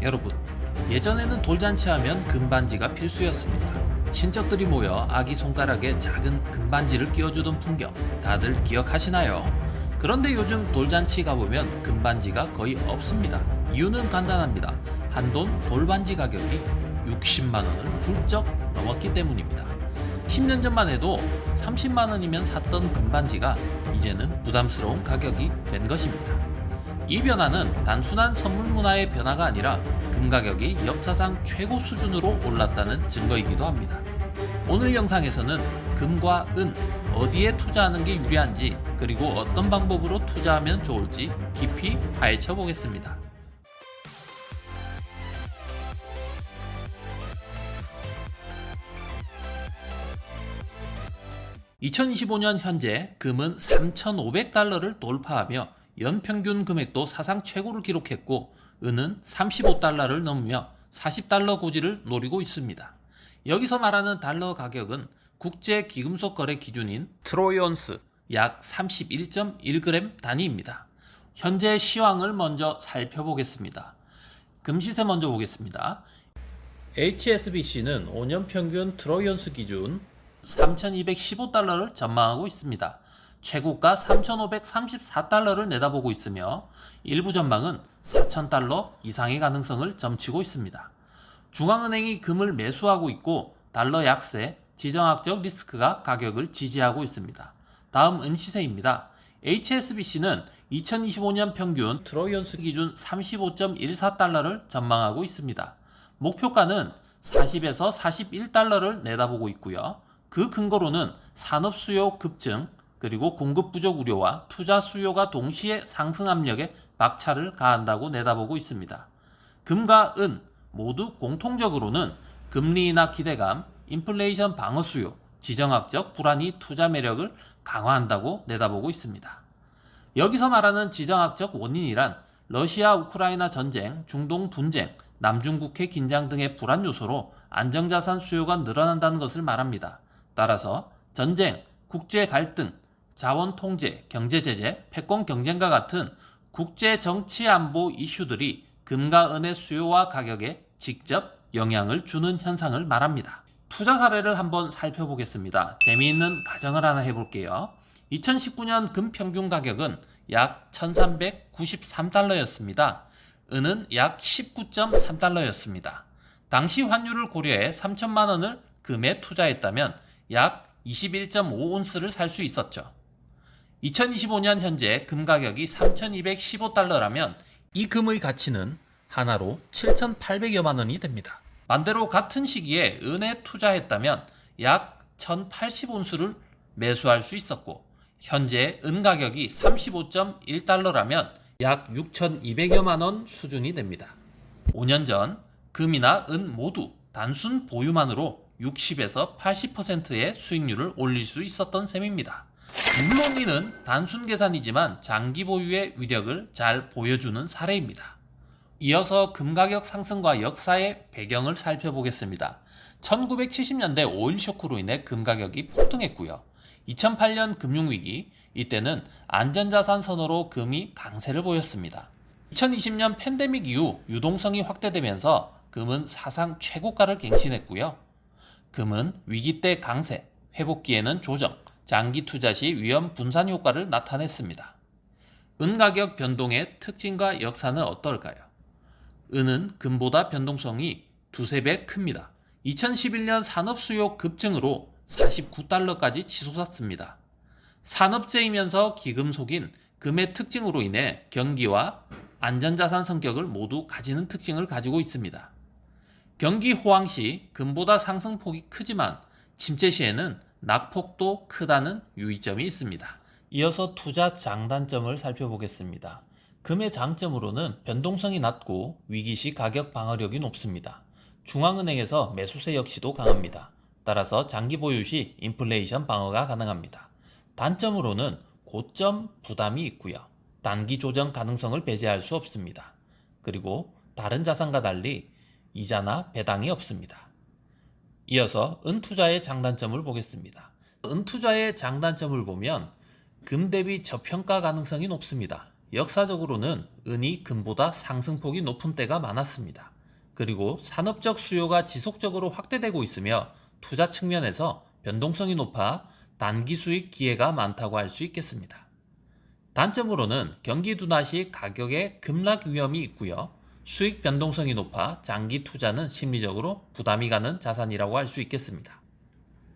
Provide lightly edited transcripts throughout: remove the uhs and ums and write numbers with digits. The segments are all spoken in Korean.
여러분, 예전에는 돌잔치 하면 금반지가 필수였습니다. 친척들이 모여 아기 손가락에 작은 금반지를 끼워주던 풍경 다들 기억하시나요? 그런데 요즘 돌잔치 가보면 금반지가 거의 없습니다. 이유는 간단합니다. 한돈 돌반지 가격이 60만 원을 훌쩍 넘었기 때문입니다. 10년 전만 해도 30만 원이면 샀던 금반지가 이제는 부담스러운 가격이 된 것입니다. 이 변화는 단순한 선물 문화의 변화가 아니라 금 가격이 역사상 최고 수준으로 올랐다는 증거이기도 합니다. 오늘 영상에서는 금과 은 어디에 투자하는 게 유리한지, 그리고 어떤 방법으로 투자하면 좋을지 깊이 파헤쳐 보겠습니다. 2025년 현재 금은 3,500달러를 돌파하며 연평균 금액도 사상 최고를 기록했고, 은은 35달러를 넘으며 40달러 고지를 노리고 있습니다. 여기서 말하는 달러 가격은 국제 기금속 거래 기준인 트로이온스 약 31.1g 단위입니다. 현재 시황을 먼저 살펴보겠습니다. 금시세 먼저 보겠습니다. HSBC는 5년 평균 트로이온스 기준 3,215달러를 전망하고 있습니다. 최고가 3,534달러를 내다보고 있으며 일부 전망은 4,000달러 이상의 가능성을 점치고 있습니다. 중앙은행이 금을 매수하고 있고 달러 약세, 지정학적 리스크가 가격을 지지하고 있습니다. 다음 은시세입니다. HSBC는 2025년 평균 트로이온스 기준 35.14달러를 전망하고 있습니다. 목표가는 40에서 41달러를 내다보고 있고요. 그 근거로는 산업 수요 급증, 그리고 공급 부족 우려와 투자 수요가 동시에 상승 압력에 박차를 가한다고 내다보고 있습니다. 금과 은 모두 공통적으로는 금리 인하 기대감, 인플레이션 방어 수요, 지정학적 불안이 투자 매력을 강화한다고 내다보고 있습니다. 여기서 말하는 지정학적 원인이란 러시아 우크라이나 전쟁, 중동 분쟁, 남중국해 긴장 등의 불안 요소로 안정자산 수요가 늘어난다는 것을 말합니다. 따라서 전쟁, 국제 갈등, 자원 통제, 경제 제재, 패권 경쟁과 같은 국제 정치 안보 이슈들이 금과 은의 수요와 가격에 직접 영향을 주는 현상을 말합니다. 투자 사례를 한번 살펴보겠습니다. 재미있는 가정을 하나 해볼게요. 2019년 금 평균 가격은 약 1,393달러였습니다. 은은 약 19.3달러였습니다. 당시 환율을 고려해 3천만 원을 금에 투자했다면 약 21.5온스를 살 수 있었죠. 2025년 현재 금 가격이 3,215달러라면 이 금의 가치는 하나로 7,800여만 원이 됩니다. 반대로 같은 시기에 은에 투자했다면 약 1,080온수를 매수할 수 있었고, 현재 은 가격이 35.1달러라면 약 6,200여만 원 수준이 됩니다. 5년 전 금이나 은 모두 단순 보유만으로 60에서 80%의 수익률을 올릴 수 있었던 셈입니다. 물론 이는 단순 계산이지만 장기 보유의 위력을 잘 보여주는 사례입니다. 이어서 금 가격 상승과 역사의 배경을 살펴보겠습니다. 1970년대 오일 쇼크로 인해 금 가격이 폭등했고요. 2008년 금융위기, 이때는 안전자산 선호로 금이 강세를 보였습니다. 2020년 팬데믹 이후 유동성이 확대되면서 금은 사상 최고가를 갱신했고요. 금은 위기 때 강세, 회복기에는 조정, 장기 투자 시 위험 분산 효과를 나타냈습니다. 은 가격 변동의 특징과 역사는 어떨까요? 은은 금보다 변동성이 두세 배 큽니다. 2011년 산업 수요 급증으로 49달러까지 치솟았습니다. 산업재이면서 기금속인 금의 특징으로 인해 경기와 안전자산 성격을 모두 가지는 특징을 가지고 있습니다. 경기 호황 시 금보다 상승폭이 크지만 침체 시에는 낙폭도 크다는 유의점이 있습니다. 이어서 투자 장단점을 살펴보겠습니다. 금의 장점으로는 변동성이 낮고 위기 시 가격 방어력이 높습니다. 중앙은행에서 매수세 역시도 강합니다. 따라서 장기 보유 시 인플레이션 방어가 가능합니다. 단점으로는 고점 부담이 있고요. 단기 조정 가능성을 배제할 수 없습니다. 그리고 다른 자산과 달리 이자나 배당이 없습니다. 이어서 은투자의 장단점을 보겠습니다. 은투자의 장단점을 보면 금 대비 저평가 가능성이 높습니다. 역사적으로는 은이 금보다 상승폭이 높은 때가 많았습니다. 그리고 산업적 수요가 지속적으로 확대되고 있으며 투자 측면에서 변동성이 높아 단기 수익 기회가 많다고 할 수 있겠습니다. 단점으로는 경기 둔화 시 가격의 급락 위험이 있고요. 수익 변동성이 높아 장기 투자는 심리적으로 부담이 가는 자산이라고 할 수 있겠습니다.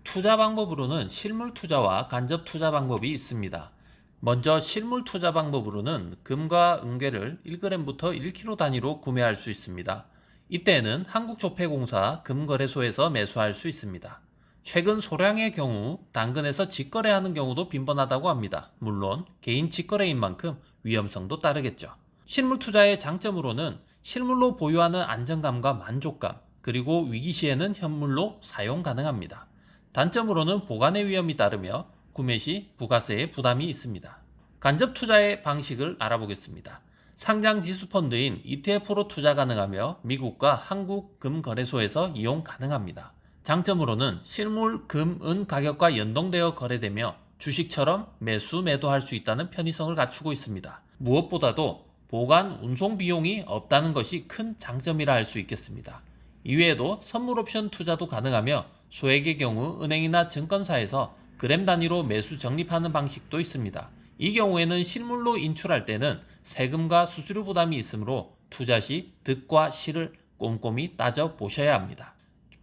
투자 방법으로는 실물 투자와 간접 투자 방법이 있습니다. 먼저 실물 투자 방법으로는 금과 은괴를 1g부터 1kg 단위로 구매할 수 있습니다. 이때는 한국조폐공사 금거래소에서 매수할 수 있습니다. 최근 소량의 경우 당근에서 직거래하는 경우도 빈번하다고 합니다. 물론 개인 직거래인 만큼 위험성도 따르겠죠. 실물 투자의 장점으로는 실물로 보유하는 안정감과 만족감, 그리고 위기 시에는 현물로 사용 가능합니다. 단점으로는 보관의 위험이 따르며 구매 시 부가세의 부담이 있습니다. 간접 투자의 방식을 알아보겠습니다. 상장 지수 펀드인 ETF로 투자 가능하며 미국과 한국 금거래소에서 이용 가능합니다. 장점으로는 실물 금, 은 가격과 연동되어 거래되며 주식처럼 매수, 매도할 수 있다는 편의성을 갖추고 있습니다. 무엇보다도 보관, 운송 비용이 없다는 것이 큰 장점이라 할 수 있겠습니다. 이외에도 선물 옵션 투자도 가능하며 소액의 경우 은행이나 증권사에서 그램 단위로 매수 적립하는 방식도 있습니다. 이 경우에는 실물로 인출할 때는 세금과 수수료 부담이 있으므로 투자 시 득과 실을 꼼꼼히 따져 보셔야 합니다.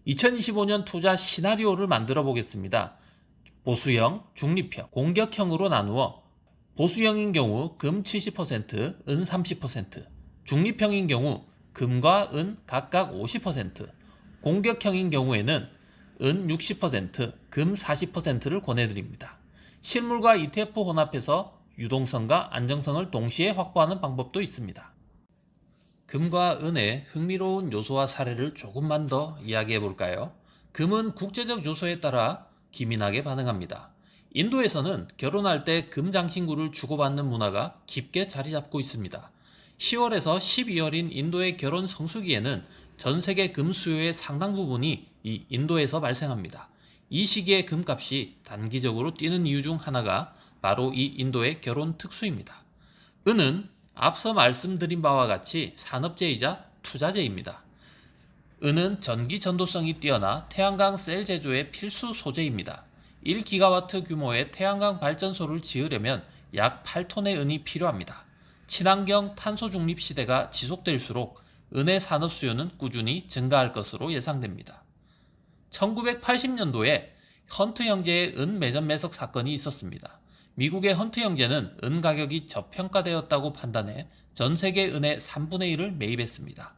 2025년 투자 시나리오를 만들어 보겠습니다. 보수형, 중립형, 공격형으로 나누어 보수형인 경우 금 70%, 은 30%, 중립형인 경우 금과 은 각각 50%, 공격형인 경우에는 은 60%, 금 40%를 권해드립니다. 실물과 ETF 혼합해서 유동성과 안정성을 동시에 확보하는 방법도 있습니다. 금과 은의 흥미로운 요소와 사례를 조금만 더 이야기해 볼까요? 금은 국제적 요소에 따라 기민하게 반응합니다. 인도에서는 결혼할 때 금장신구를 주고받는 문화가 깊게 자리 잡고 있습니다. 10월에서 12월인 인도의 결혼 성수기에는 전 세계 금 수요의 상당 부분이 이 인도에서 발생합니다. 이 시기에 금값이 단기적으로 뛰는 이유 중 하나가 바로 이 인도의 결혼 특수입니다. 은은 앞서 말씀드린 바와 같이 산업재이자 투자재입니다. 은은 전기 전도성이 뛰어나 태양광 셀 제조의 필수 소재입니다. 1기가와트 규모의 태양광 발전소를 지으려면 약 8톤의 은이 필요합니다. 친환경 탄소 중립 시대가 지속될수록 은의 산업 수요는 꾸준히 증가할 것으로 예상됩니다. 1980년도에 헌트 형제의 은 매점 매석 사건이 있었습니다. 미국의 헌트 형제는 은 가격이 저평가되었다고 판단해 전 세계 은의 3분의 1을 매입했습니다.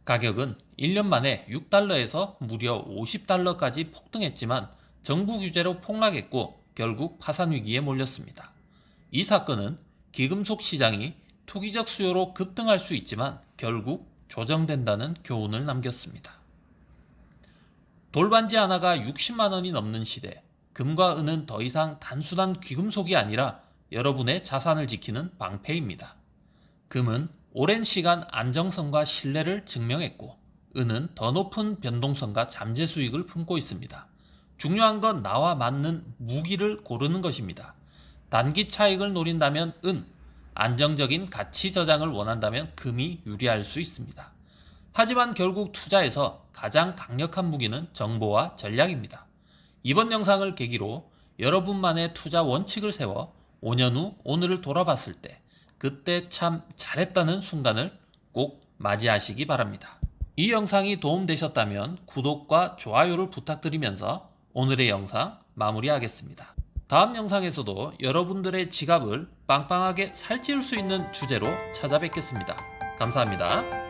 가격은 1년 만에 6달러에서 무려 50달러까지 폭등했지만 정부 규제로 폭락했고 결국 파산 위기에 몰렸습니다. 이 사건은 기금속 시장이 투기적 수요로 급등할 수 있지만 결국 조정된다는 교훈을 남겼습니다. 돌반지 하나가 60만 원이 넘는 시대, 금과 은은 더 이상 단순한 귀금속이 아니라 여러분의 자산을 지키는 방패입니다. 금은 오랜 시간 안정성과 신뢰를 증명했고, 은은 더 높은 변동성과 잠재 수익을 품고 있습니다. 중요한 건 나와 맞는 무기를 고르는 것입니다. 단기 차익을 노린다면 은, 안정적인 가치 저장을 원한다면 금이 유리할 수 있습니다. 하지만 결국 투자에서 가장 강력한 무기는 정보와 전략입니다. 이번 영상을 계기로 여러분만의 투자 원칙을 세워 5년 후 오늘을 돌아봤을 때 그때 참 잘했다는 순간을 꼭 맞이하시기 바랍니다. 이 영상이 도움되셨다면 구독과 좋아요를 부탁드리면서 오늘의 영상 마무리하겠습니다. 다음 영상에서도 여러분들의 지갑을 빵빵하게 살찌울 수 있는 주제로 찾아뵙겠습니다. 감사합니다.